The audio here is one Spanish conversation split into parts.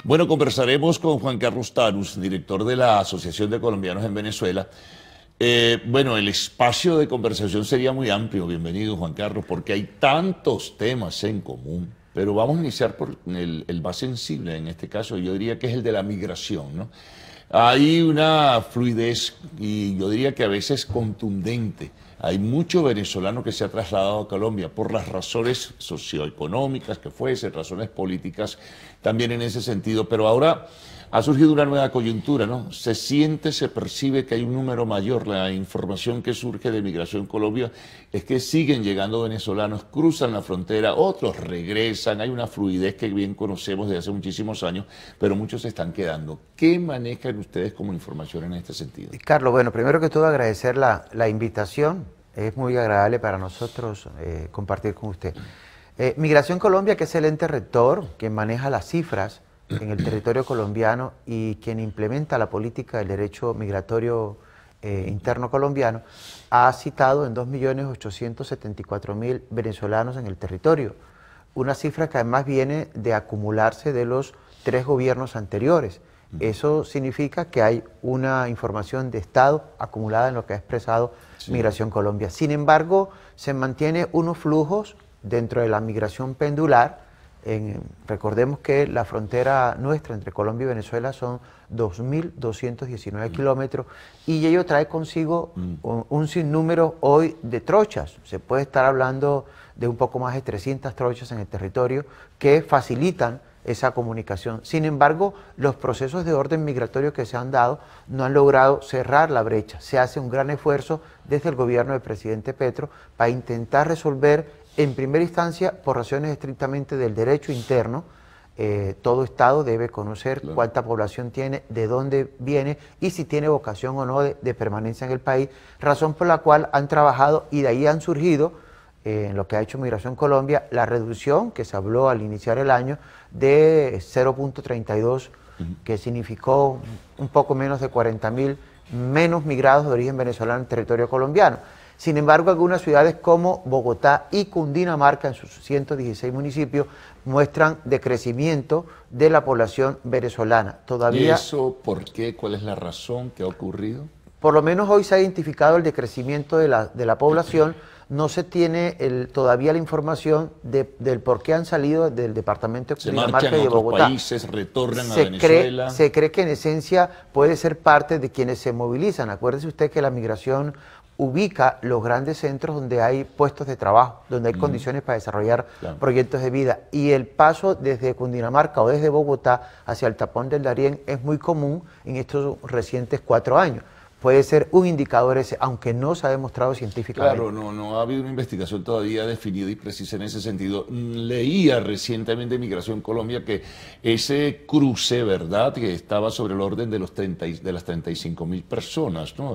Bueno, conversaremos con Juan Carlos Tarus, director de la Asociación de Colombianos en Venezuela. Bueno, el espacio de conversación sería muy amplio, bienvenido Juan Carlos, porque hay tantos temas en común. Pero vamos a iniciar por el más sensible en este caso, yo diría que es el de la migración, ¿no? Hay una fluidez y yo diría que a veces contundente. Hay mucho venezolano que se ha trasladado a Colombia por las razones socioeconómicas que fuesen, razones políticas también en ese sentido, pero ahora ha surgido una nueva coyuntura, ¿no? Se siente, se percibe que hay un número mayor. La información que surge de Migración Colombia es que siguen llegando venezolanos, cruzan la frontera, otros regresan, hay una fluidez que bien conocemos desde hace muchísimos años, pero muchos se están quedando. ¿Qué manejan ustedes como información en este sentido? Carlos, bueno, primero que todo agradecer la invitación. Es muy agradable para nosotros compartir con usted. Migración Colombia, que es el ente rector, que maneja las cifras en el territorio colombiano y quien implementa la política del derecho migratorio interno colombiano, ha citado en 2.874.000 venezolanos en el territorio. Una cifra que además viene de acumularse de los 3 gobiernos anteriores. Eso significa que hay una información de Estado acumulada en lo que ha expresado Migración Colombia. Sin embargo, se mantiene unos flujos dentro de la migración pendular. Recordemos que la frontera nuestra entre Colombia y Venezuela son 2.219 kilómetros y ello trae consigo un sinnúmero hoy de trochas. Se puede estar hablando de un poco más de 300 trochas en el territorio que facilitan esa comunicación. Sin embargo, los procesos de orden migratorio que se han dado no han logrado cerrar la brecha. Se hace un gran esfuerzo desde el gobierno del presidente Petro para intentar resolver en primera instancia por razones estrictamente del derecho interno. Todo Estado debe conocer cuánta población tiene, de dónde viene y si tiene vocación o no de permanencia en el país, razón por la cual han trabajado y de ahí han surgido en lo que ha hecho Migración Colombia, la reducción que se habló al iniciar el año de 0.32, que significó un poco menos de 40.000 menos migrados de origen venezolano en territorio colombiano. Sin embargo, algunas ciudades como Bogotá y Cundinamarca, en sus 116 municipios, muestran decrecimiento de la población venezolana. Todavía, ¿Y eso por qué? ¿Cuál es la razón que ha ocurrido? Por lo menos hoy se ha identificado el decrecimiento de la población. No se tiene todavía la información del por qué han salido del departamento de Cundinamarca y de Bogotá. Países, retornan a Venezuela. Se cree que en esencia puede ser parte de quienes se movilizan. Acuérdese usted que la migración ubica los grandes centros donde hay puestos de trabajo, donde hay condiciones para desarrollar proyectos de vida. Y el paso desde Cundinamarca o desde Bogotá hacia el tapón del Darién es muy común en estos recientes 4 años. Puede ser un indicador ese, aunque no se ha demostrado científicamente. Claro, no ha habido una investigación todavía definida y precisa en ese sentido. Leía recientemente en Migración Colombia que ese cruce, ¿verdad?, que estaba sobre el orden de las 35.000 personas, ¿no?,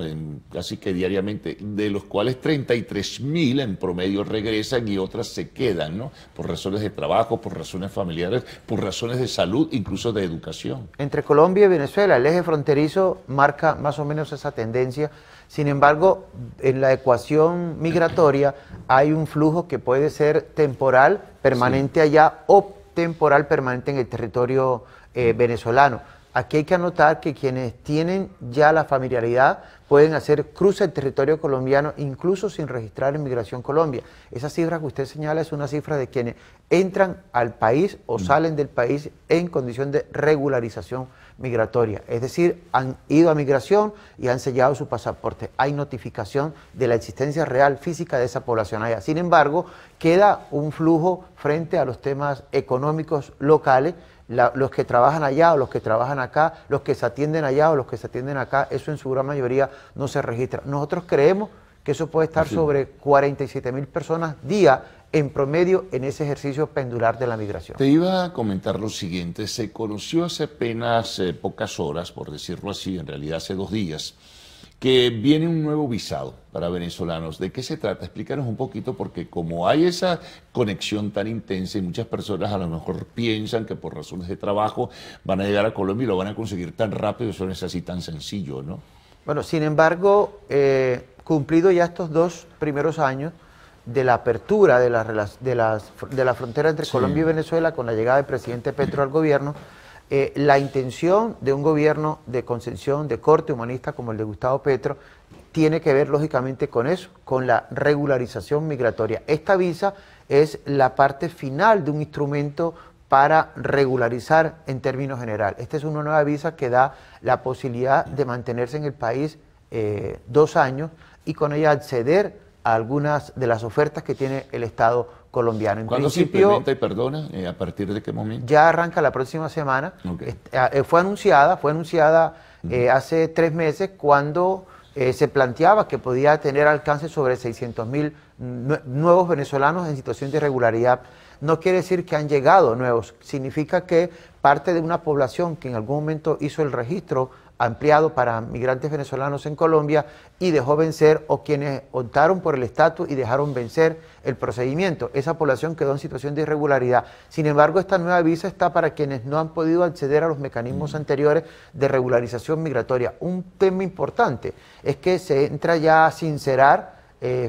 casi que diariamente, de los cuales 33.000 en promedio regresan y otras se quedan, ¿no?, por razones de trabajo, por razones familiares, por razones de salud, incluso de educación. Entre Colombia y Venezuela, el eje fronterizo marca más o menos esa tendencia. Sin embargo, en la ecuación migratoria hay un flujo que puede ser temporal, permanente allá, o temporal, permanente en el territorio venezolano. Aquí hay que anotar que quienes tienen ya la familiaridad pueden hacer cruce del territorio colombiano incluso sin registrar en Migración Colombia. Esa cifra que usted señala es una cifra de quienes entran al país o salen del país en condición de regularización migratoria. Es decir, han ido a migración y han sellado su pasaporte. Hay notificación de la existencia real física de esa población allá. Sin embargo, queda un flujo frente a los temas económicos locales. Los que trabajan allá o los que trabajan acá, los que se atienden allá o los que se atienden acá, eso en su gran mayoría no se registra. Nosotros creemos que eso puede estar sobre 47.000 personas día en promedio en ese ejercicio pendular de la migración. Te iba a comentar lo siguiente, se conoció hace apenas pocas horas, por decirlo así, en realidad hace 2 días, que viene un nuevo visado para venezolanos. ¿De qué se trata? Explícanos un poquito, porque como hay esa conexión tan intensa y muchas personas a lo mejor piensan que por razones de trabajo van a llegar a Colombia y lo van a conseguir tan rápido, eso no es así tan sencillo, ¿no? Bueno, sin embargo, cumplido ya estos 2 primeros años de la apertura de la frontera entre Colombia y Venezuela con la llegada del presidente Petro al gobierno, La intención de un gobierno de concepción, de corte humanista como el de Gustavo Petro, tiene que ver lógicamente con eso, con la regularización migratoria. Esta visa es la parte final de un instrumento para regularizar en términos general. Esta es una nueva visa que da la posibilidad de mantenerse en el país 2 años y con ella acceder a algunas de las ofertas que tiene el Estado colombiano. ¿Cuándo se implementa y perdona? ¿A partir de qué momento? Ya arranca la próxima semana. Okay. Fue anunciada hace 3 meses cuando se planteaba que podía tener alcance sobre 600.000 nuevos venezolanos en situación de irregularidad. No quiere decir que han llegado nuevos, significa que parte de una población que en algún momento hizo el registro ampliado para migrantes venezolanos en Colombia y dejó vencer, o quienes optaron por el estatus y dejaron vencer el procedimiento. Esa población quedó en situación de irregularidad. Sin embargo, esta nueva visa está para quienes no han podido acceder a los mecanismos anteriores de regularización migratoria. Un tema importante es que se entra ya a sincerar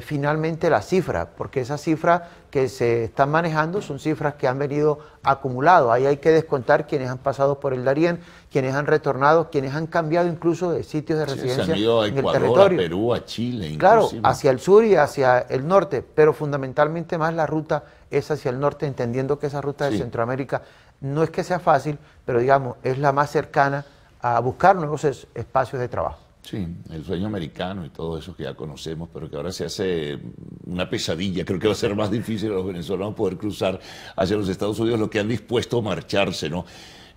finalmente la cifra, porque esas cifras que se están manejando son cifras que han venido acumuladas. Ahí hay que descontar quienes han pasado por el Darién, quienes han retornado, quienes han cambiado incluso de sitios de residencia se han ido a en Ecuador, el territorio. a Perú, a Chile, inclusive. Claro, hacia el sur y hacia el norte, pero fundamentalmente más la ruta es hacia el norte, entendiendo que esa ruta de Centroamérica no es que sea fácil, pero digamos, es la más cercana a buscar nuevos espacios de trabajo. Sí, el sueño americano y todo eso que ya conocemos, pero que ahora se hace una pesadilla. Creo que va a ser más difícil a los venezolanos poder cruzar hacia los Estados Unidos, lo que han dispuesto a marcharse, ¿no?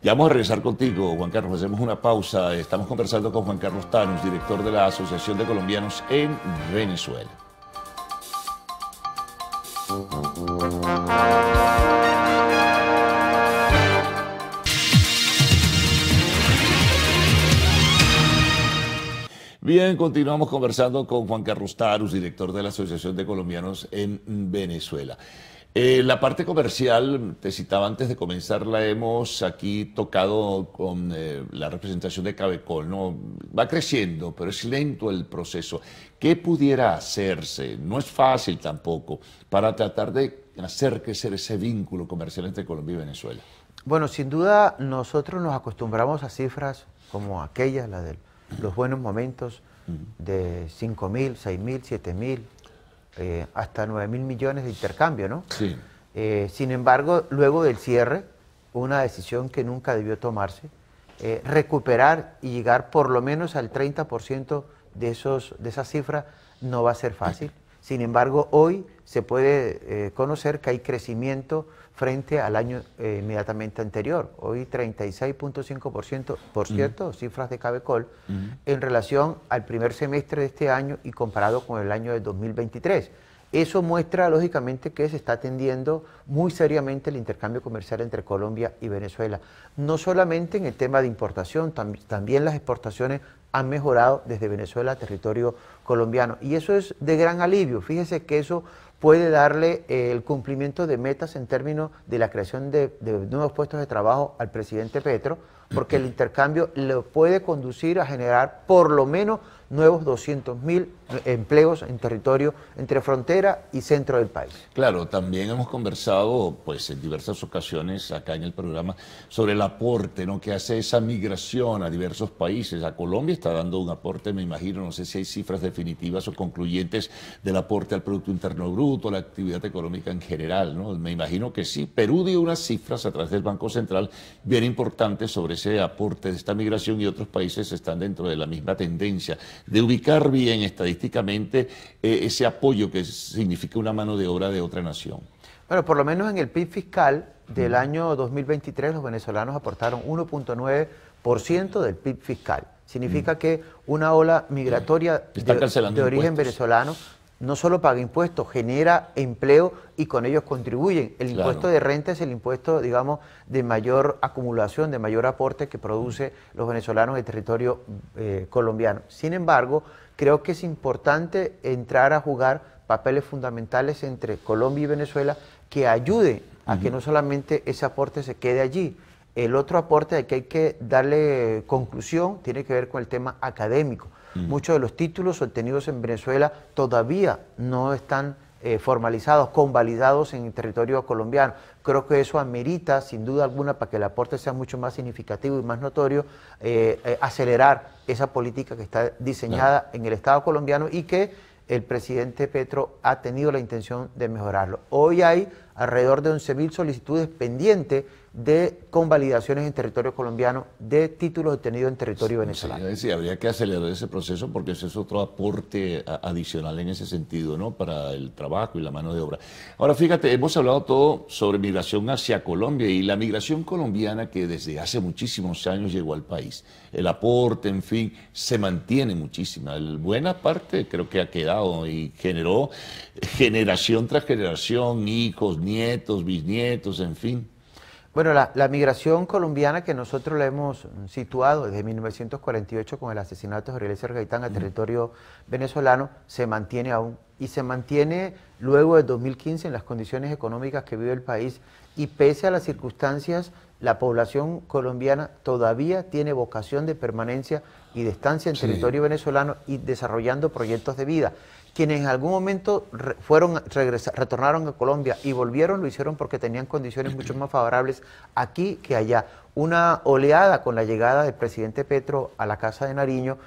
Ya vamos a regresar contigo, Juan Carlos. Hacemos una pausa. Estamos conversando con Juan Carlos Thanos, director de la Asociación de Colombianos en Venezuela. Bien, continuamos conversando con Juan Carlos Thanos, director de la Asociación de Colombianos en Venezuela. La parte comercial, te citaba antes de comenzar, la hemos aquí tocado con la representación de Cabecol, ¿no? Va creciendo, pero es lento el proceso. ¿Qué pudiera hacerse? No es fácil tampoco, para tratar de hacer crecer ese vínculo comercial entre Colombia y Venezuela. Bueno, sin duda nosotros nos acostumbramos a cifras como aquellas, la de los buenos momentos, de 5.000, 6.000, 7.000, hasta 9.000 millones de intercambio, ¿no? Sí. Sin embargo, luego del cierre, una decisión que nunca debió tomarse, recuperar y llegar por lo menos al 30% de esas cifras no va a ser fácil. Sin embargo, hoy se puede conocer que hay crecimiento frente al año inmediatamente anterior. Hoy 36.5%, por cierto, cifras de Cabecol, en relación al primer semestre de este año y comparado con el año de 2023. Eso muestra, lógicamente, que se está atendiendo muy seriamente el intercambio comercial entre Colombia y Venezuela. No solamente en el tema de importación, también las exportaciones han mejorado desde Venezuela a territorio colombiano. Y eso es de gran alivio. Fíjese que eso puede darle el cumplimiento de metas en términos de la creación de nuevos puestos de trabajo al presidente Petro, porque el intercambio lo puede conducir a generar por lo menos nuevos 200.000 empleos en territorio entre frontera y centro del país. Claro, también hemos conversado pues en diversas ocasiones acá en el programa sobre el aporte, ¿no?, que hace esa migración a diversos países. A Colombia está dando un aporte, me imagino, no sé si hay cifras definitivas o concluyentes del aporte al Producto Interno Bruto, la actividad económica en general, ¿no? Me imagino que sí. Perú dio unas cifras a través del Banco Central bien importantes sobre ese aporte de esta migración, y otros países están dentro de la misma tendencia de ubicar bien estadísticamente ese apoyo que significa una mano de obra de otra nación. Bueno, por lo menos en el PIB fiscal del año 2023 los venezolanos aportaron 1.9% del PIB fiscal. Significa que una ola migratoria de origen venezolano no solo paga impuestos, genera empleo y con ellos contribuyen. El impuesto de renta es el impuesto, digamos, de mayor acumulación, de mayor aporte que produce los venezolanos en el territorio colombiano. Sin embargo, creo que es importante entrar a jugar papeles fundamentales entre Colombia y Venezuela que ayuden a que no solamente ese aporte se quede allí. El otro aporte al que hay que darle conclusión tiene que ver con el tema académico. Muchos de los títulos obtenidos en Venezuela todavía no están formalizados, convalidados en el territorio colombiano. Creo que eso amerita, sin duda alguna, para que el aporte sea mucho más significativo y más notorio, acelerar esa política que está diseñada en el Estado colombiano y que el presidente Petro ha tenido la intención de mejorarlo. Hoy hay alrededor de 11.000 solicitudes pendientes de convalidaciones en territorio colombiano de títulos obtenidos en territorio venezolano. Sí, habría que acelerar ese proceso porque ese es otro aporte adicional en ese sentido, ¿no? Para el trabajo y la mano de obra. Ahora, fíjate, hemos hablado todo sobre migración hacia Colombia y la migración colombiana que desde hace muchísimos años llegó al país. El aporte, en fin, se mantiene muchísima. Buena parte creo que ha quedado y generó generación tras generación, hijos, nietos, bisnietos, en fin. Bueno, la migración colombiana que nosotros la hemos situado desde 1948 con el asesinato de Jorge Eliezer Gaitán al territorio venezolano se mantiene aún y se mantiene luego de 2015 en las condiciones económicas que vive el país y pese a las circunstancias, la población colombiana todavía tiene vocación de permanencia y de estancia en territorio venezolano y desarrollando proyectos de vida. Quienes en algún momento retornaron a Colombia y volvieron, lo hicieron porque tenían condiciones mucho más favorables aquí que allá. Una oleada con la llegada del presidente Petro a la Casa de Nariño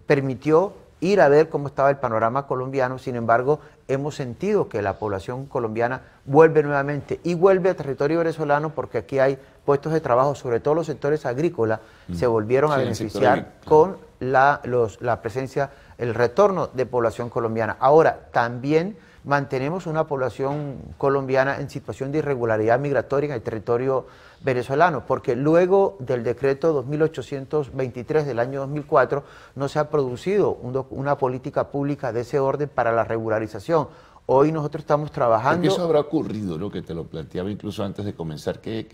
permitió ir a ver cómo estaba el panorama colombiano. Sin embargo, hemos sentido que la población colombiana vuelve nuevamente y vuelve a territorio venezolano porque aquí hay puestos de trabajo, sobre todo los sectores agrícolas, se volvieron a beneficiar con la presencia, el retorno de población colombiana. Ahora, también mantenemos una población colombiana en situación de irregularidad migratoria en el territorio venezolano, porque luego del decreto 2823 del año 2004 no se ha producido una política pública de ese orden para la regularización. Hoy nosotros estamos trabajando... Porque eso habrá ocurrido, ¿no? Que te lo planteaba incluso antes de comenzar, que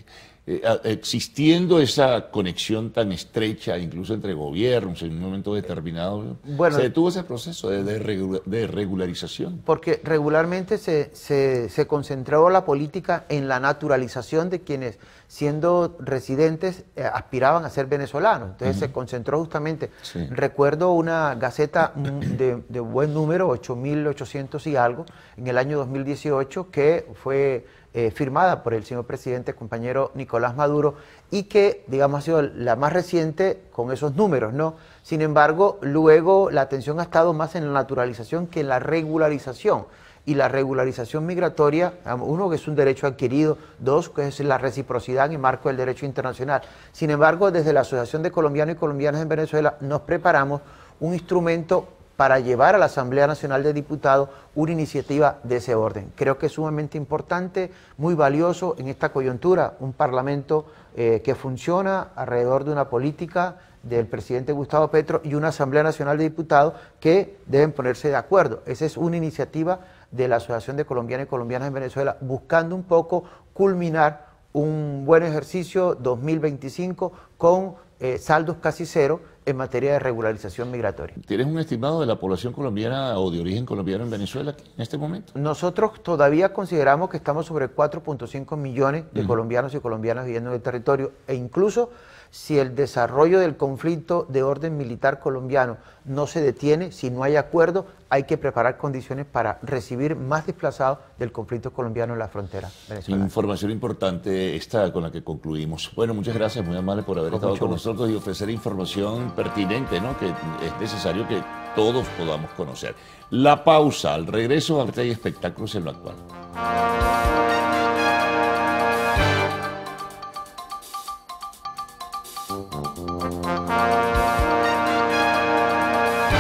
existiendo esa conexión tan estrecha, incluso entre gobiernos en un momento determinado, se detuvo ese proceso de regularización. Porque regularmente se concentró la política en la naturalización de quienes, siendo residentes, aspiraban a ser venezolanos. Entonces se concentró justamente, recuerdo una gaceta de buen número, 8.800 y algo, en el año 2018, que fue firmada por el señor presidente, compañero Nicolás Maduro, y que, digamos, ha sido la más reciente con esos números, ¿no? Sin embargo, luego la atención ha estado más en la naturalización que en la regularización. Y la regularización migratoria, uno, que es un derecho adquirido, dos, que es la reciprocidad en el marco del derecho internacional. Sin embargo, desde la Asociación de Colombianos y Colombianas en Venezuela nos preparamos un instrumento para llevar a la Asamblea Nacional de Diputados una iniciativa de ese orden. Creo que es sumamente importante, muy valioso en esta coyuntura, un Parlamento que funciona alrededor de una política del presidente Gustavo Petro y una Asamblea Nacional de Diputados que deben ponerse de acuerdo. Esa es una iniciativa de la Asociación de Colombianos y Colombianas en Venezuela, buscando un poco culminar un buen ejercicio 2025 con saldos casi cero en materia de regularización migratoria. ¿Tienes un estimado de la población colombiana o de origen colombiano en Venezuela en este momento? Nosotros todavía consideramos que estamos sobre 4.5 millones de colombianos y colombianas viviendo en el territorio e incluso si el desarrollo del conflicto de orden militar colombiano no se detiene, si no hay acuerdo, hay que preparar condiciones para recibir más desplazados del conflicto colombiano en la frontera venezolana. Información importante esta con la que concluimos. Bueno, muchas gracias, muy amable por haber estado con nosotros y ofrecer información pertinente, ¿no? Que es necesario que todos podamos conocer. La pausa, al regreso, arte y espectáculos en lo actual.